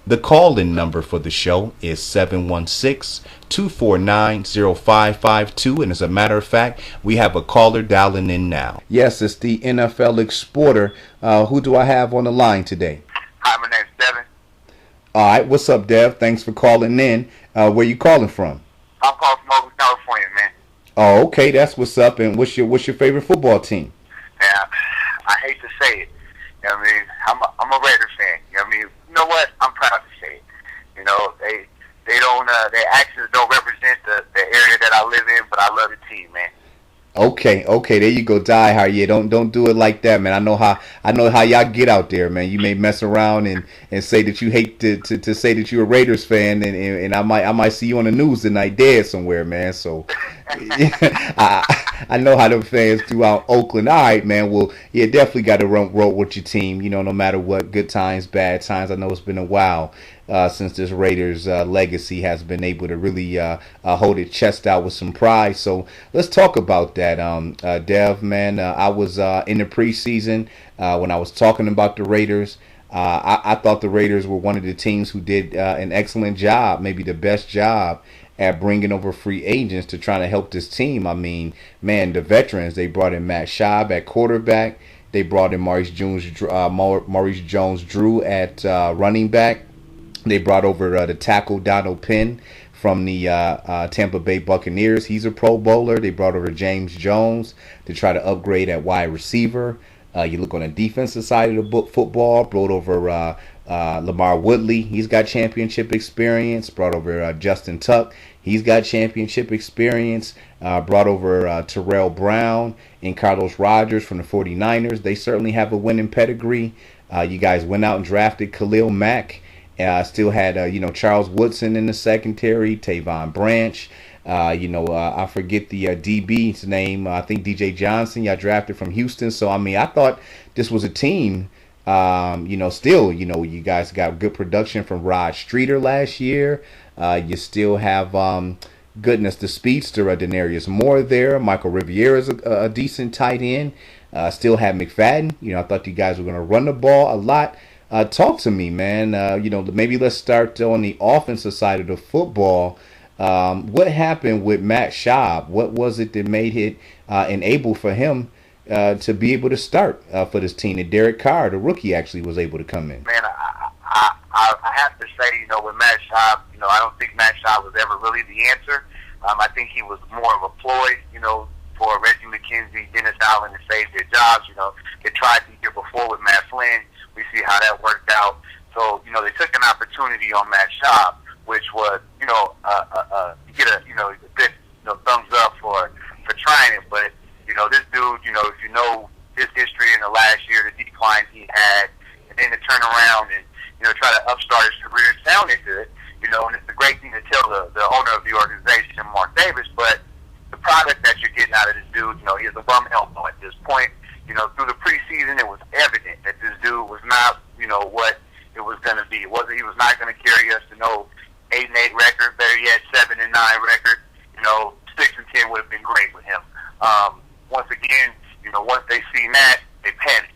The call-in number for the show is 716-249-0552. And as a matter of fact, we have a caller dialing in now. Yes, it's the NFL Exporter. Who do I have on the line today? Hi, my name's Devin. All right, what's up, Dev? Thanks for calling in. Where you calling from? I'm calling from Oakland, California, man. Oh, okay, that's what's up. And what's your favorite football team? Yeah, I hate to say it. You know what I mean? I'm a Raiders fan. You know what I mean? You know what? I'm proud to say it. You know, they don't their actions don't represent the area that I live in, but I love the team, man. Okay, there you go, die hard. Yeah, don't do it like that, man. I know how y'all get out there, man. You may mess around and say that you hate to say that you're a Raiders fan, and I might see you on the news tonight dead somewhere, man. So I know how the fans throughout Oakland. All right, man. Well, yeah, definitely got to roll with your team. You know, no matter what, good times, bad times. I know it's been a while since this Raiders legacy has been able to really hold its chest out with some pride. So let's talk about that, Dev, man. I was in the preseason when I was talking about the Raiders. I thought the Raiders were one of the teams who did an excellent job, maybe the best job at bringing over free agents to try to help this team. I mean, man, the veterans, they brought in Matt Schaub at quarterback. They brought in Maurice Jones-Drew at running back. They brought over the tackle Donald Penn from the Tampa Bay Buccaneers. He's a Pro Bowler. They brought over James Jones to try to upgrade at wide receiver. You look on the defensive side of the football, brought over Lamar Woodley. He's got championship experience. Brought over Justin Tuck. He's got championship experience. Brought over Terrell Brown and Carlos Rogers from the 49ers. They certainly have a winning pedigree. You guys went out and drafted Khalil Mack. Still had Charles Woodson in the secondary, Tavon Branch. I forget the DB's name. I think DJ Johnson. Y'all drafted from Houston. So I mean, I thought this was a team. You guys got good production from Rod Streeter last year. You still have the speedster, Denarius Moore there. Michael Rivera's a decent tight end. Still have McFadden. I thought you guys were going to run the ball a lot. Talk to me, man. Maybe let's start on the offensive side of the football. What happened with Matt Schaub? What was it that made it enable for him to be able to start for this team? And Derek Carr, the rookie, actually was able to come in. Man, I have to say, with Matt Schaub, I don't think Matt Schaub was ever really the answer. I think he was more of a ploy, for Reggie McKenzie, Dennis Allen to save their jobs. They tried the year before with Matt Flynn. We see how that worked out. So, they took an opportunity on Matt Schaub, which was, you get a good thumbs up for trying it. But, this dude, if you know his history in the last year, the decline he had, and then to turn around and, try to upstart his career, it sounded good, and it's a great thing to tell the owner of the organization, Mark Davis, but the product that you're getting out of this dude, he is a bum elbow at this point. Through the preseason, it was evident that this dude was not, what it was going to be. He was not going to carry us to no 8-8 record, better yet 7-9 record. 6-10 would have been great with him. Once again, once they see that, they panic.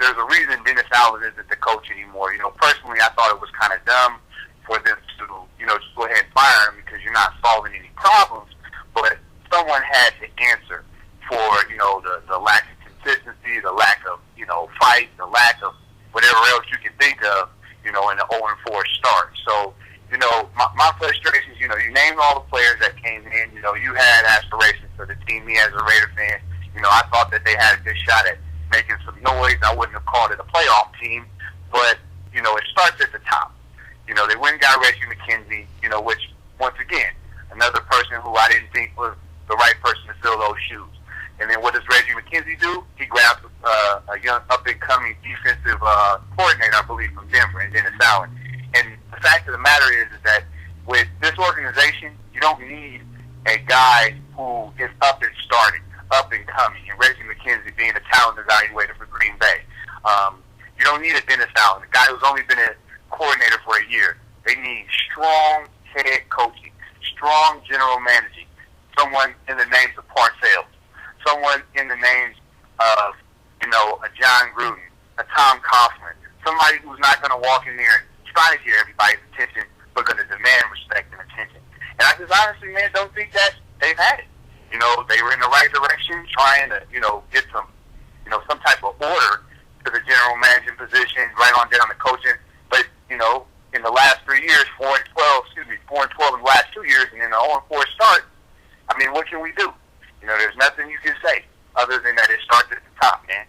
There's a reason Dennis Allen isn't the coach anymore. Personally, I thought it was kind of dumb for them to, just go ahead and fire him because you're not solving any problems. But someone had to answer for, the lack of consistency, the lack of, fight, the lack of whatever else you can think of, in the 0-4 start. So, my frustrations, you named all the players that came in. You had aspirations for the team. Me as a Raider fan, I thought that they had a good shot at making some noise. I wouldn't have called it a playoff team, but, it starts at the top. They went and got Reggie McKenzie, which, once again, another person who I didn't think was the right person to fill those shoes. And then what does Reggie McKenzie do? He grabs a young up-and-coming defensive coordinator, I believe, from Denver, and Dennis Allen. And the fact of the matter is that with this organization, you don't need a guy who is up and starting, up and coming, and Reggie McKenzie being a talent evaluator for Green Bay. You don't need a Dennis Allen, a guy who's only been a coordinator for a year. They need strong head coaching, strong general managing, someone in the names of Parcells, someone in the names of, a John Gruden, a Tom Coughlin, somebody who's not going to walk in there and try to get everybody's attention, but going to demand respect and attention. And I just honestly, man, don't think that they've had it. You know, they were in the right direction, trying to, you know, get some, you know, some type of order to the general managing position, right on down to coaching. But, you know, in the last 3 years, 4-12 in the last 2 years, and then an 0-4 start, I mean, what can we do? You know, there's nothing you can say other than that it starts at the top, man.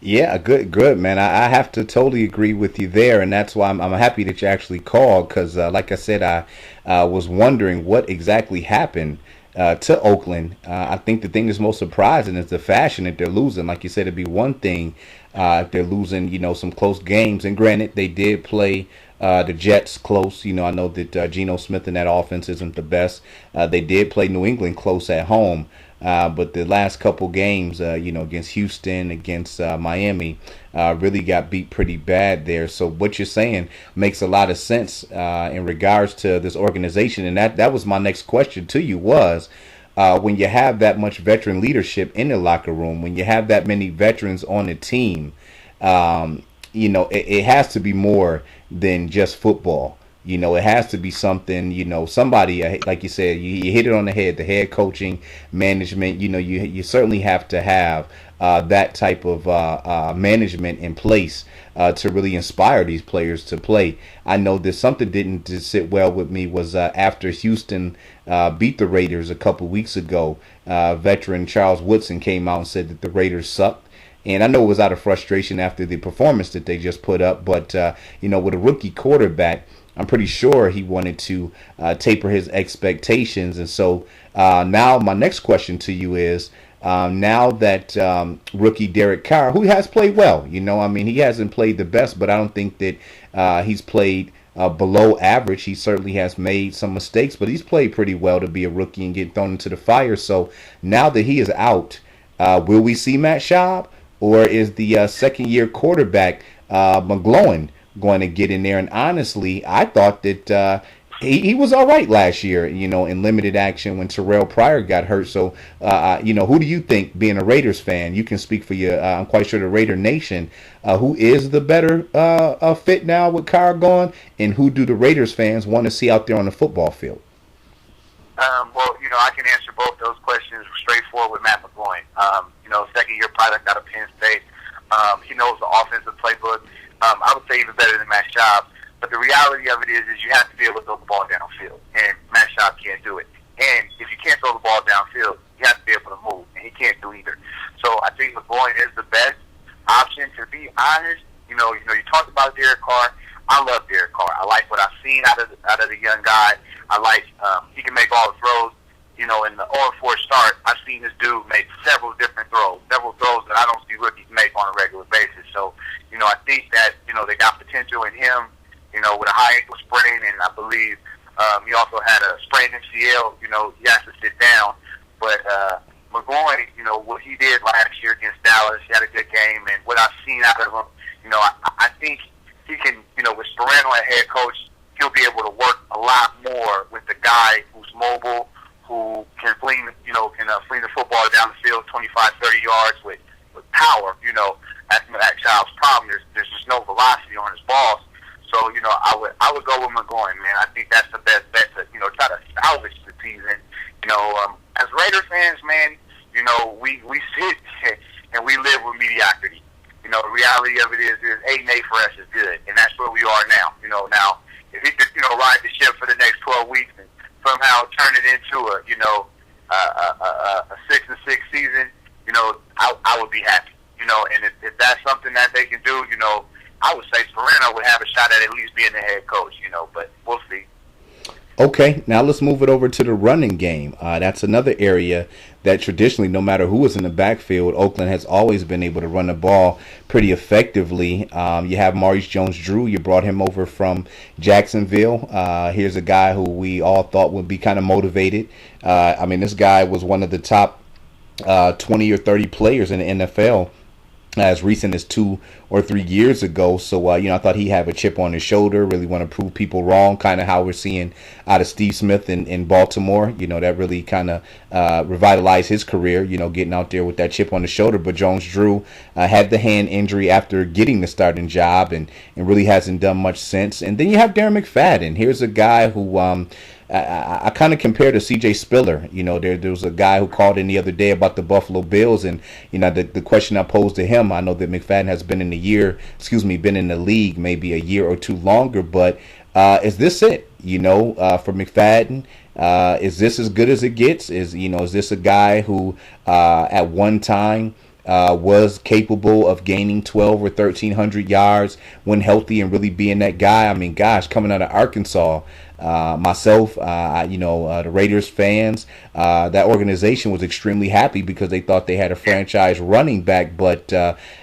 Yeah, good, man. I have to totally agree with you there, and that's why I'm happy that you actually called, because, like I said, I was wondering what exactly happened to Oakland. I think the thing that's most surprising is the fashion that they're losing. Like you said, it'd be one thing if they're losing, you know, some close games, and granted, they did play the Jets close. You know, I know that Geno Smith in that offense isn't the best. They did play New England close at home. But the last couple games, you know, against Houston, against Miami, really got beat pretty bad there. So what you're saying makes a lot of sense in regards to this organization. And that was my next question to you was, when you have that much veteran leadership in the locker room, when you have that many veterans on the team, you know, it has to be more than just football. You know, it has to be something, you know, somebody, like you said, you hit it on the head, the head coaching, management, you know, you certainly have to have that type of management in place to really inspire these players to play. I know that something didn't just sit well with me was after Houston beat the Raiders a couple weeks ago, veteran Charles Woodson came out and said that the Raiders sucked. And I know it was out of frustration after the performance that they just put up, but, you know, with a rookie quarterback, I'm pretty sure he wanted to taper his expectations. And so now my next question to you is, now that rookie Derek Carr, who has played well, you know, I mean, he hasn't played the best, but I don't think that he's played below average. He certainly has made some mistakes, but he's played pretty well to be a rookie and get thrown into the fire. So now that he is out, will we see Matt Schaub, or is the second-year quarterback McGloin going to get in there? And honestly, I thought that he was all right last year, you know, in limited action when Terrell Pryor got hurt. So, you know, who do you think, being a Raiders fan, you can speak for you, I'm quite sure the Raider Nation, who is the better fit now with Carr gone, and who do the Raiders fans want to see out there on the football field? Well, you know, I can answer both those questions straightforward with Matt McGloin. You know, second-year product out of Penn State. He knows the offensive playbook. I would say even better than Matt Schaub. But the reality of it is you have to be able to throw the ball downfield. And Matt Schaub can't do it. And if you can't throw the ball downfield, you have to be able to move. And he can't do either. So I think McGloin is the best option. To be honest, you know, you talked about Derek Carr. I love Derek Carr. I like what I've seen out of the young guy. I like he can make all the throws. You know, in the 0-4 start, I've seen this dude make several different throws that I don't see rookies make on a regular basis. So, you know, I think that, you know, they got potential in him, you know, with a high ankle sprain, and I believe he also had a sprained MCL. You know, he has to sit down. But McGloin, you know, what he did last year against Dallas, he had a good game, and what I've seen out of him, you know, I think he can, you know, with Sparano at head coach, he'll be able to work a lot more with the guy who's mobile, who can fling the football down the field 25, 30 yards with power. You know, that's Matt Schaub's problem. There's just no velocity on his balls. So, you know, I would go with McGloin, man. I think that's the best bet to, you know, try to salvage the season. You know, as Raider fans, man, you know, we sit and we live with mediocrity. You know, the reality of it is 8-8 for us is good, and that's where we are now. You know, now if he could, you know, ride the ship for the next 12 weeks and somehow turn it into a 6-6 season, you know, I would be happy. You know, and if that's something that they can do, you know, I would say Sparano would have a shot at least being the head coach, you know, but we'll see. Okay, now let's move it over to the running game. That's another area that traditionally, no matter who is in the backfield, Oakland has always been able to run the ball pretty effectively. You have Maurice Jones-Drew. You brought him over from Jacksonville. Here's a guy who we all thought would be kind of motivated. I mean, this guy was one of the top 20 or 30 players in the NFL as recent as 2 or 3 years ago. So, I thought he had a chip on his shoulder, really want to prove people wrong, kind of how we're seeing out of Steve Smith in Baltimore. That really kind of revitalized his career, getting out there with that chip on the shoulder. But Jones-Drew had the hand injury after getting the starting job and really hasn't done much since. And then you have Darren McFadden. Here's a guy who I kind of compare to C.J. Spiller. There was a guy who called in the other day about the Buffalo Bills, and the question I posed to him. I know that McFadden has been in the league maybe a year or two longer, but is this it? For McFadden, is this as good as it gets? Is this a guy who at one time was capable of gaining 12 or 1,300 yards when healthy and really being that guy? I mean, gosh, coming out of Arkansas. Myself, the Raiders fans, that organization was extremely happy because they thought they had a franchise running back. But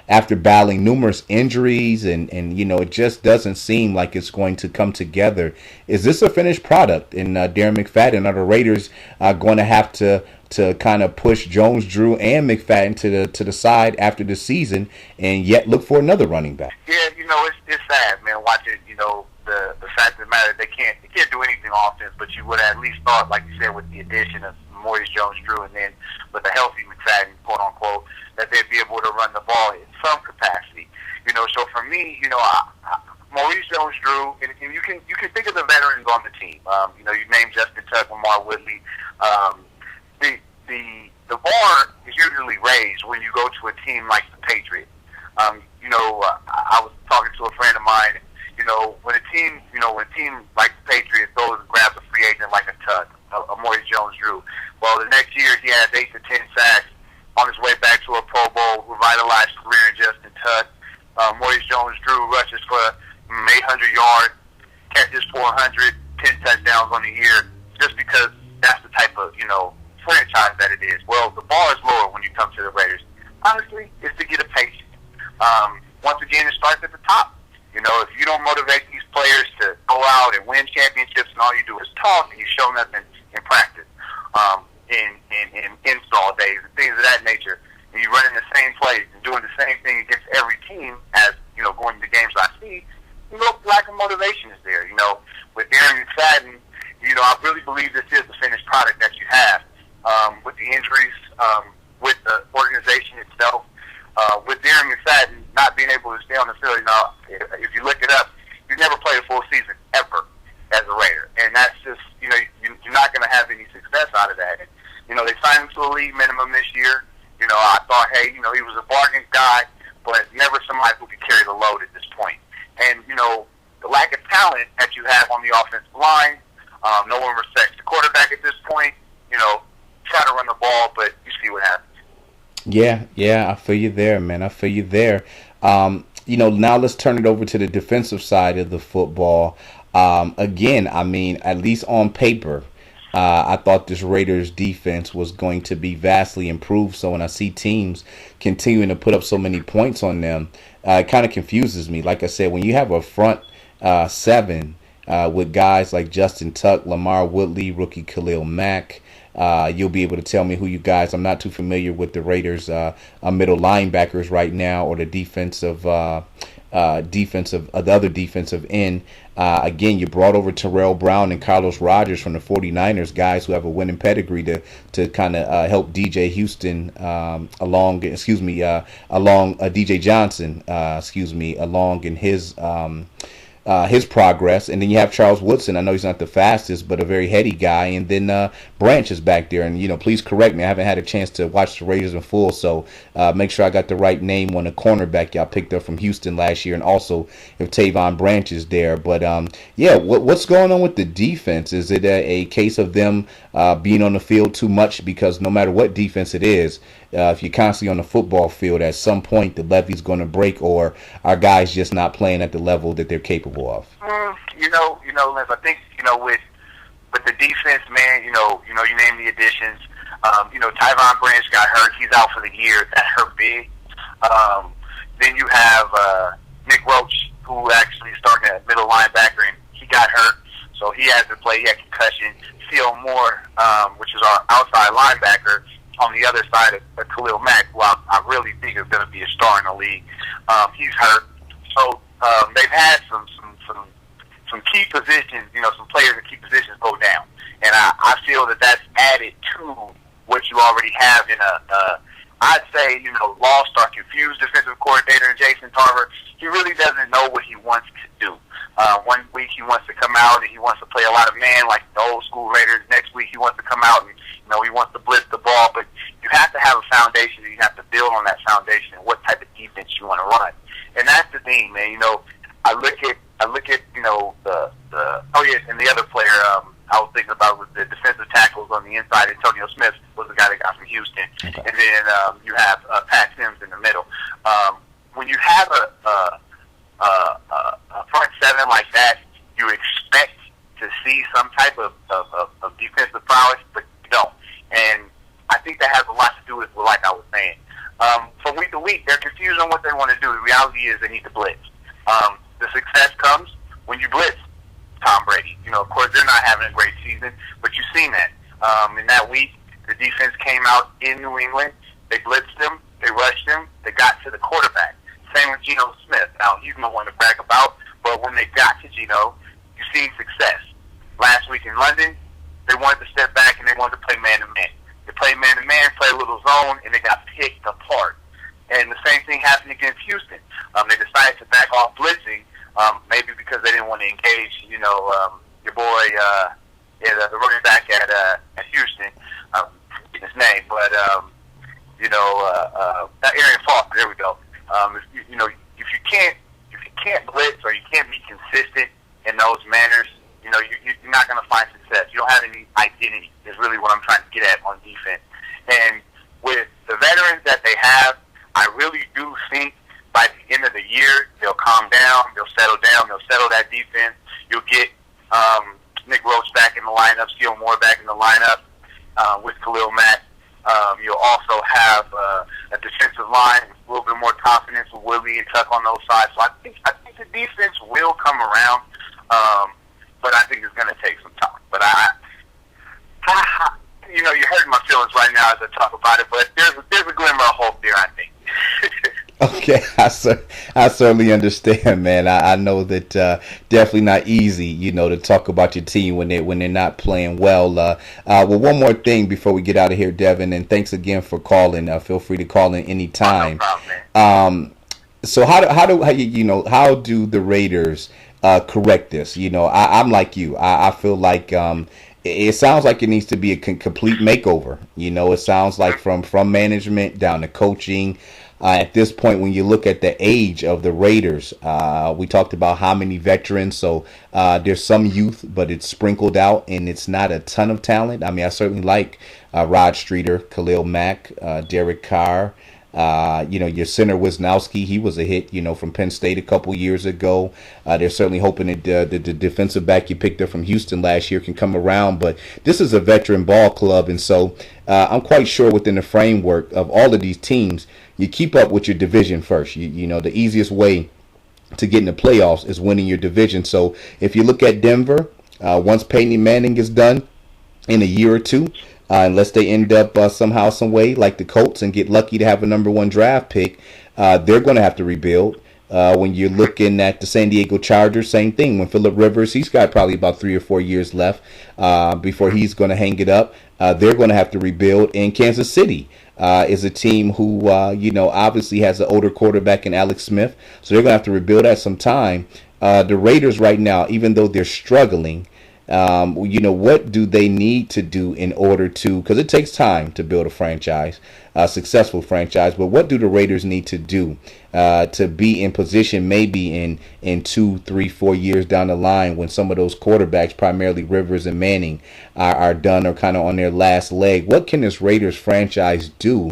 after battling numerous injuries and it just doesn't seem like it's going to come together. Is this a finished product? And Darren McFadden, are the Raiders going to have to kind of push Jones-Drew and McFadden to the side after the season and yet look for another running back? Yeah, it's sad, man. Watching, the fact of the matter, they can't do anything on offense, but you would have at least thought, like you said, with the addition of Maurice Jones-Drew and then with a healthy McFadden, quote unquote, that they'd be able to run the ball in some capacity. So for me, Maurice Jones-Drew, and you can think of the veterans on the team. You named Justin Tuck, Lamar Woodley. The bar is usually raised when you go to a team like the Patriots. I was talking to a friend of mine. When a team like the Patriots goes and grabs a free agent like a Tuck, a Maurice Jones-Drew, well, the next year he has 8 to 10 sacks on his way back to a Pro Bowl, revitalized career in Justin Tuck. Maurice Jones-Drew rushes for 800 yards, catches 400, 10 touchdowns on the year, just because that's the type of, franchise that it is. Well, the bar is lower when you come to the Raiders. Honestly, it's to get a paycheck. Once again, it starts at the top. If you don't motivate these players to go out and win championships and all you do is talk and you show nothing in practice, in install days and things of that nature, and you're running the same plays and doing the same thing against every team as, going to games I see, lack of motivation is there. With Darren McFadden, I really believe this is the finished product that you have. With the injuries, with the organization itself, with Darren McFadden not being able to stay on the field. If you look it up, you never played a full season ever as a Raider, and that's just you're not going to have any success out of that. And, they signed him to a league minimum this year. I thought, hey, he was a bargain guy, but never somebody who could carry the load at this point. And the lack of talent that you have on the offensive line, no one respects the quarterback at this point. Try to run the ball, but you see what happens. Yeah, I feel you there, man. I feel you there. Now let's turn it over to the defensive side of the football. Again, I mean, at least on paper, I thought this Raiders defense was going to be vastly improved. So when I see teams continuing to put up so many points on them, it kind of confuses me. Like I said, when you have a front seven with guys like Justin Tuck, Lamar Woodley, rookie Khalil Mack, you'll be able to tell me who you guys. I'm not too familiar with the Raiders' middle linebackers right now, or the the other defensive end. Again, you brought over Terrell Brown and Carlos Rogers from the 49ers, guys who have a winning pedigree to kind of help DJ Houston along DJ Johnson, along in his progress. And then you have Charles Woodson. I know he's not the fastest, but a very heady guy. And then Branch is back there. And, please correct me. I haven't had a chance to watch the Raiders in full, so make sure I got the right name on the cornerback y'all picked up from Houston last year, and also if Tavon Branch is there. But, what's going on with the defense? Is it a case of them being on the field too much? Because no matter what defense it is, if you're constantly on the football field, at some point the levee's going to break, or are guys just not playing at the level that they're capable of? Liz, I think, with the defense, man, you name the additions. Tyvon Branch got hurt. He's out for the year. That hurt big. Then you have Nick Roach, who actually started at middle linebacker, and he got hurt, so he hasn't played. He had concussion. Theo Moore, which is our outside linebacker, on the other side of Khalil Mack, who I really think is going to be a star in the league. He's hurt. So they've had some key positions, some players in key positions go down. And I feel that that's added to what you already have in I'd say, lost or confused defensive coordinator in Jason Tarver. He really doesn't know what he wants to do. One week he wants to come out and he wants to play a lot of man like the old school Raiders. Next week he wants to come out and, he wants to blitz the ball. But you have to have a foundation and you have to build on that foundation and what type of defense you want to run. And that's the thing, man. I look at and the other player I was thinking about was the defensive tackles on the inside. Antonio Smith was the guy that got from Houston. Okay. And then you have Pat Sims in the middle. When you have a front seven like that, you expect to see some type of defensive prowess, but you don't. And I think that has a lot to do with, like I was saying. From week to week, they're confused on what they want to do. The reality is they need to blitz. The success comes when you blitz Tom Brady. Of course, they're not having a great season, but you've seen that. In that week, the defense came out in New England. They blitzed him. They rushed him. They got to the quarterback. Same with Geno Smith. Now, he's no one to brag about, but when they got to Geno, you've seen success. Last week in London, they wanted to step back and they wanted to play man-to-man. They played man-to-man, played a little zone, and they got picked apart. And the same thing happened against Houston. They decided to back off blitzing, maybe because they didn't want to engage, your boy, the running back at Houston, his name, but Arian Foster. There we go. If you can't blitz or you can't be consistent in those manners, you're not going to find success. You don't have any identity. Is really what I'm trying to get at on defense. And with the veterans that they have, I really do think by the end of the year they'll calm down, they'll settle that defense. You'll get Nick Roach back in the lineup, Steele Moore back in the lineup with Khalil Mack. You'll also have a defensive line with a little bit more confidence with Willie and Tuck on those sides. So I think the defense will come around, but I think it's going to take some time. But you're hurting my feelings right now as I talk about it. But there's a glimmer of hope there, I think. Okay, I certainly understand, man. I know that definitely not easy, to talk about your team when they're not playing well. Well, one more thing before we get out of here, Devin, and thanks again for calling. Feel free to call in any time. No problem, man. So how do the Raiders correct this? I'm like you. I feel like it sounds like it needs to be a complete makeover. It sounds like from management down to coaching. At this point, when you look at the age of the Raiders, we talked about how many veterans. So there's some youth, but it's sprinkled out, and it's not a ton of talent. I mean, I certainly like Rod Streeter, Khalil Mack, Derek Carr. Your center Wisnowski, he was a hit, from Penn State a couple years ago. They're certainly hoping that the defensive back you picked up from Houston last year can come around. But this is a veteran ball club, and so I'm quite sure within the framework of all of these teams, you keep up with your division first. The easiest way to get in the playoffs is winning your division. So if you look at Denver, once Peyton Manning is done in a year or two, unless they end up somehow, some way, like the Colts, and get lucky to have a number one draft pick, they're going to have to rebuild. When you're looking at the San Diego Chargers, same thing. When Phillip Rivers, he's got probably about 3 or 4 years left before he's going to hang it up. They're going to have to rebuild. And Kansas City is a team who, obviously has an older quarterback in Alex Smith. So they're going to have to rebuild at some time. The Raiders right now, even though they're struggling, what do they need to do in order to, because it takes time to build a franchise, a successful franchise, but what do the Raiders need to do to be in position maybe in 2, 3, 4 years down the line when some of those quarterbacks, primarily Rivers and Manning, are done or kind of on their last leg? What can this Raiders franchise do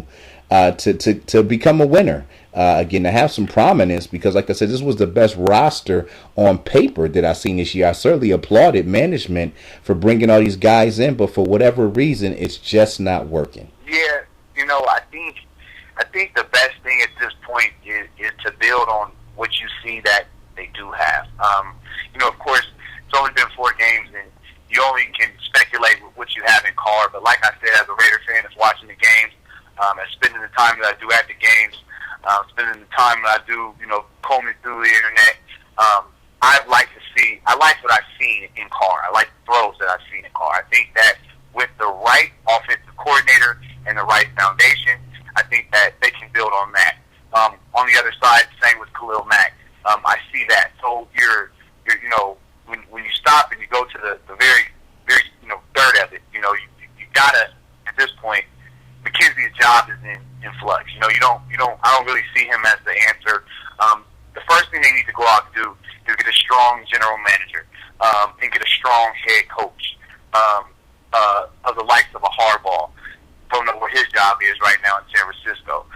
to become a winner? Again, to have some prominence, because like I said, this was the best roster on paper that I've seen this year. I certainly applauded management for bringing all these guys in, but for whatever reason, it's just not working. Yeah, I think the best thing at this point is to build on what you see that they do have. Of course, it's only been 4 games, and you only can speculate with what you have in Carr. But like I said, as a Raider fan that's watching the games, and spending the time that I do at the games, spending the time that I do, combing through the internet. I like what I've seen in Carr. I like the throws that I've seen in Carr. I think that with the right offensive coordinator and the right foundation, I think that they can build on that. On the other side, same with Khalil Mack. I see that. So when you stop and you go to the very, very, dirt of it, you gotta, at this point, McKenzie's job is in flux. I don't really see him as the answer. The first thing they need to go out and do is get a strong general manager, and get a strong head coach, of the likes of a Harbaugh. Don't know what his job is right now in San Francisco.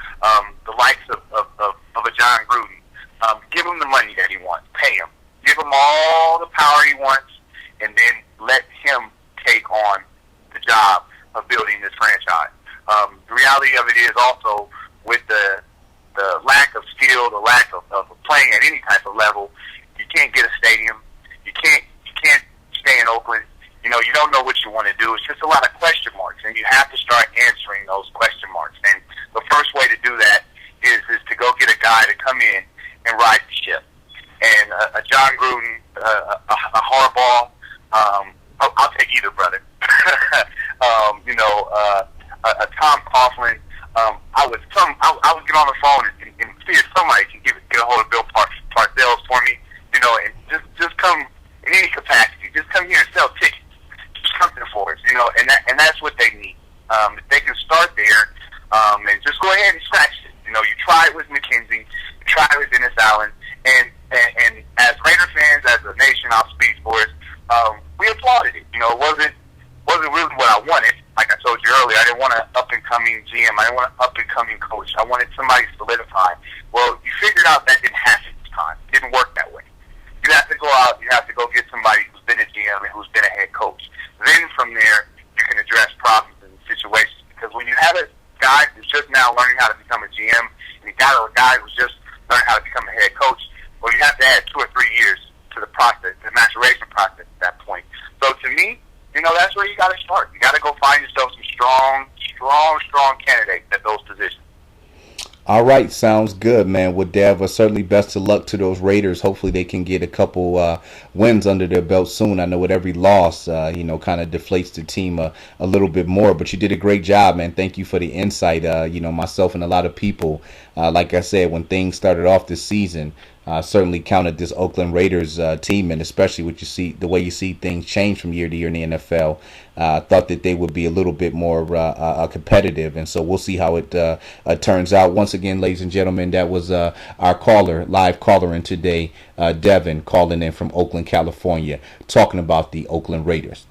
The likes of a John Gruden. Give him the money that he wants. Pay him. Give him all the power he wants, and then let him take on the job of building this franchise. The reality of it is also with the lack of skill, the lack of playing at any type of level, you can't get a stadium. You can't stay in Oakland. You don't know what you want to do. It's just a lot of question marks, and you have to start answering those question marks. And the first way to do that is to go get a guy to come in and ride the ship. And a John Gruden, a Harbaugh, I'll take either brother. A Tom Coughlin. I would get on the phone and see if somebody can get a hold of Bill Parcells for me. And just come in any capacity. Just come here and sell tickets. Something for us, and that's what they need. If they can start there, and just go ahead and scratch it. You try it with McKenzie, you try it with Dennis Allen, and as Raider fans, as a nation, I'll speak for us. We applauded it. It wasn't really what I wanted. Like I told you earlier, I didn't want an up and coming GM. I didn't want an up and coming coach. I wanted somebody solidified. Well, you figured out that didn't happen this time. It didn't work that way. You have to go out. You have to go get somebody who's been a GM and who's been a head coach. Then from there, you can address problems and situations. Because when you have a guy who's just now learning how to become a GM, and you got a guy who's just learning how to become a head coach, well, you have to add 2 or 3 years to the process, the maturation process at that point. So to me, that's where you got to start. You got to go find yourself some strong candidates at those positions. All right, sounds good, man. Well, Dev, certainly best of luck to those Raiders. Hopefully they can get a couple wins under their belt soon. I know with every loss, kind of deflates the team a little bit more. But you did a great job, man. Thank you for the insight. Myself and a lot of people, like I said, when things started off this season, certainly counted this Oakland Raiders team, and especially what you see, the way you see things change from year to year in the NFL. Thought that they would be a little bit more competitive, and so we'll see how it turns out. Once again, ladies and gentlemen, that was our live caller in today, Devin, calling in from Oakland, California, talking about the Oakland Raiders.